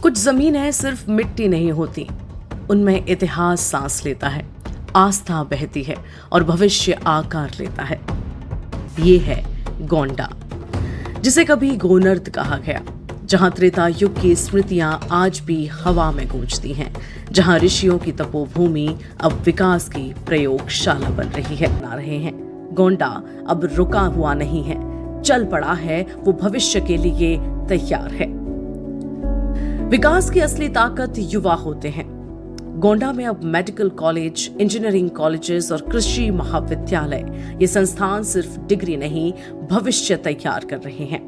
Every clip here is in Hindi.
कुछ जमीनें सिर्फ मिट्टी नहीं होती, उनमें इतिहास सांस लेता है, आस्था बहती है और भविष्य आकार लेता है। ये है गोंडा, जिसे कभी गोनर्द कहा गया, जहां त्रेता युग की स्मृतियां आज भी हवा में गूंजती हैं, जहां ऋषियों की तपोभूमि अब विकास की प्रयोगशाला बन रही है। बना रहे हैं गोंडा अब रुका हुआ नहीं है, चल पड़ा है, वो भविष्य के लिए तैयार है। विकास की असली ताकत युवा होते हैं। गोंडा में अब मेडिकल कॉलेज, इंजीनियरिंग कॉलेजेस और कृषि महाविद्यालय, ये संस्थान सिर्फ डिग्री नहीं, भविष्य तैयार कर रहे हैं।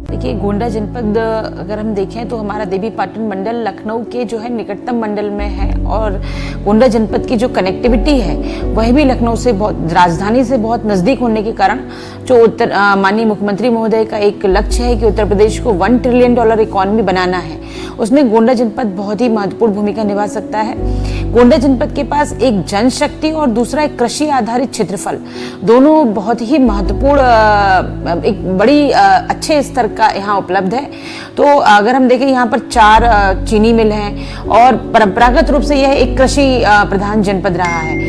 देखिए, गोंडा जनपद अगर हम देखें तो हमारा देवीपाटन मंडल लखनऊ के जो है निकटतम मंडल में है, और गोंडा जनपद की जो कनेक्टिविटी है वह भी लखनऊ से बहुत, राजधानी से बहुत नज़दीक होने के कारण जो माननीय मुख्यमंत्री महोदय का एक लक्ष्य है कि उत्तर प्रदेश को $1 ट्रिलियन इकोनॉमी बनाना है, उसमें गोंडा जनपद बहुत ही महत्वपूर्ण भूमिका निभा सकता है। गोंडा जनपद के पास एक जनशक्ति और दूसरा एक कृषि आधारित क्षेत्रफल, दोनों बहुत ही महत्वपूर्ण, एक बड़ी अच्छे स्तर का यहाँ उपलब्ध है। तो अगर हम देखें, यहाँ पर 4 चीनी मिल हैं और परंपरागत रूप से यह एक कृषि प्रधान जनपद रहा है।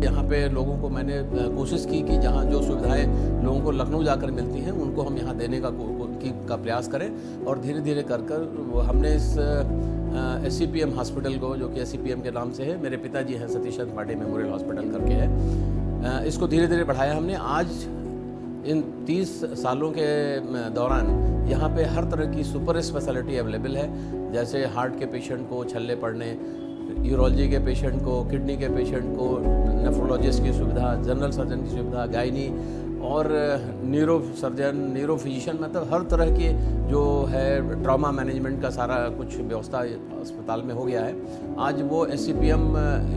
यहाँ पे लोगों को मैंने कोशिश की कि जहाँ जो सुविधाएं लोगों को लखनऊ जाकर मिलती हैं उनको हम यहाँ देने का प्रयास करें, और धीरे धीरे कर हमने इस SCPM हॉस्पिटल को, जो कि SCPM के नाम से है, मेरे पिताजी हैं सतीश चंद्र पांडे मेमोरियल हॉस्पिटल करके है, इसको धीरे धीरे बढ़ाया हमने। आज इन 30 सालों के दौरान यहाँ पे हर तरह की सुपर स्पेशलिटी अवेलेबल है, जैसे हार्ट के पेशेंट को छल्ले पड़ने, यूरोलॉजी के पेशेंट को, किडनी के पेशेंट को नेफ्रोलॉजिस्ट की सुविधा, जनरल सर्जन की सुविधा, गायनी और न्यूरो सर्जन, न्यूरो फिजिशियन, मतलब हर तरह की जो है ट्रॉमा मैनेजमेंट का सारा कुछ व्यवस्था अस्पताल में हो गया है। आज वो SCPM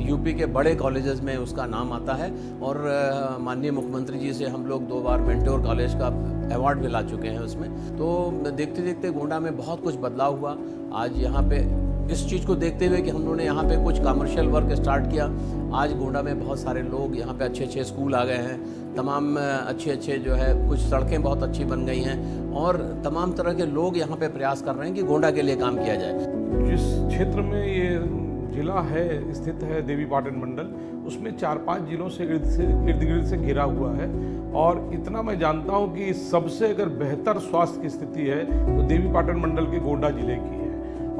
यूपी के बड़े कॉलेजेस में उसका नाम आता है, और माननीय मुख्यमंत्री जी से हम लोग 2 बार मेंटोर कॉलेज का अवार्ड भी ला चुके हैं उसमें। तो देखते देखते गोंडा में बहुत कुछ बदलाव हुआ। आज यहाँ पे इस चीज़ को देखते हुए कि हम लोगों ने यहाँ पे कुछ कमर्शियल वर्क स्टार्ट किया, आज गोंडा में बहुत सारे लोग, यहाँ पे अच्छे स्कूल आ गए हैं, तमाम अच्छे जो है कुछ सड़कें बहुत अच्छी बन गई हैं, और तमाम तरह के लोग यहाँ पे प्रयास कर रहे हैं कि गोंडा के लिए काम किया जाए। जिस क्षेत्र में ये जिला है स्थित है देवीपाटन मंडल, उसमें 4-5 जिलों से इर्द गिर्द से घिरा हुआ है, और इतना मैं जानता हूँ कि सबसे अगर बेहतर स्वास्थ्य की स्थिति है तो देवीपाटन मंडल के गोंडा जिले की है।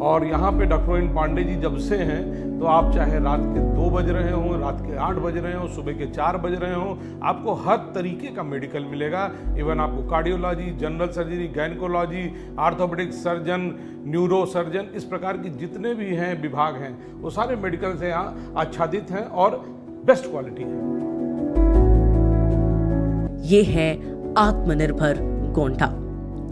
और यहाँ पे डॉक्टर एन पांडे जी जब से हैं, तो आप चाहे रात के 2 बज रहे हों, रात के 8 बज रहे हों, सुबह के 4 बज रहे हों, आपको हर तरीके का मेडिकल मिलेगा। इवन आपको cardiology, general surgery, gynaecology, orthopaedic surgeon, neuro surgeon, इस प्रकार की जितने भी हैं विभाग हैं, वो सारे मेडिकल से यहाँ आच्छादित हैं और बेस्ट क्वालिटी है। ये है आत्मनिर्भर गोंडा।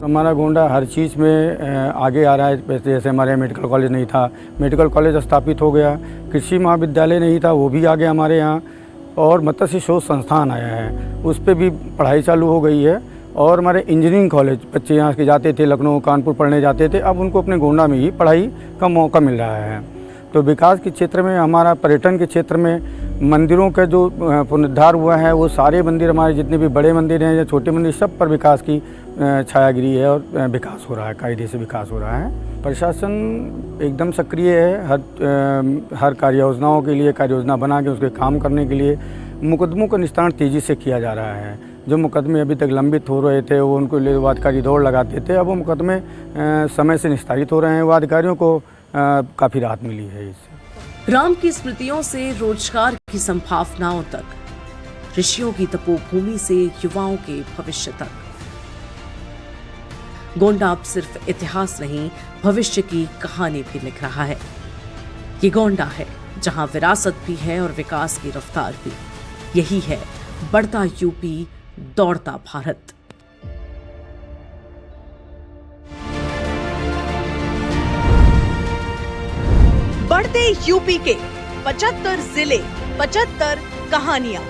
हमारा गोंडा हर चीज़ में आगे आ रहा है। जैसे हमारे यहाँ मेडिकल कॉलेज नहीं था, मेडिकल कॉलेज स्थापित हो गया, कृषि महाविद्यालय नहीं था, वो भी आ गया हमारे यहाँ, और मत्स्य शोध संस्थान आया है, उस पर भी पढ़ाई चालू हो गई है। और हमारे इंजीनियरिंग कॉलेज, बच्चे यहाँ के जाते थे लखनऊ, कानपुर पढ़ने जाते थे, अब उनको अपने गोंडा में ही पढ़ाई का मौका मिल रहा है। तो विकास के क्षेत्र में, हमारा पर्यटन के क्षेत्र में, मंदिरों का जो पुनरुद्धार हुआ है, वो सारे मंदिर, हमारे जितने भी बड़े मंदिर हैं या छोटे मंदिर, सब पर विकास की छायागिरी है और विकास हो रहा है, कायदे से विकास हो रहा है। प्रशासन एकदम सक्रिय है, हर कार्य योजनाओं के लिए कार्य योजना बना के उसके काम करने के लिए मुकदमों का निस्तारण तेज़ी से किया जा रहा है। जो मुकदमे अभी तक लंबित हो रहे थे, वो उनको लिए वादकारी दौड़ लगाते थे, अब वो मुकदमे समय से निस्तारित हो रहे हैं। वादकारियों को काफ़ी राहत मिली है इससे। राम की स्मृतियों से रोजगार की संभावनाओं तक, ऋषियों की तपोभूमि से युवाओं के भविष्य तक, गोंडा अब सिर्फ इतिहास नहीं, भविष्य की कहानी भी लिख रहा है। ये गोंडा है जहां विरासत भी है और विकास की रफ्तार भी। यही है बढ़ता यूपी, दौड़ता भारत। बढ़ते यूपी के 75 जिले, 75 कहानियां।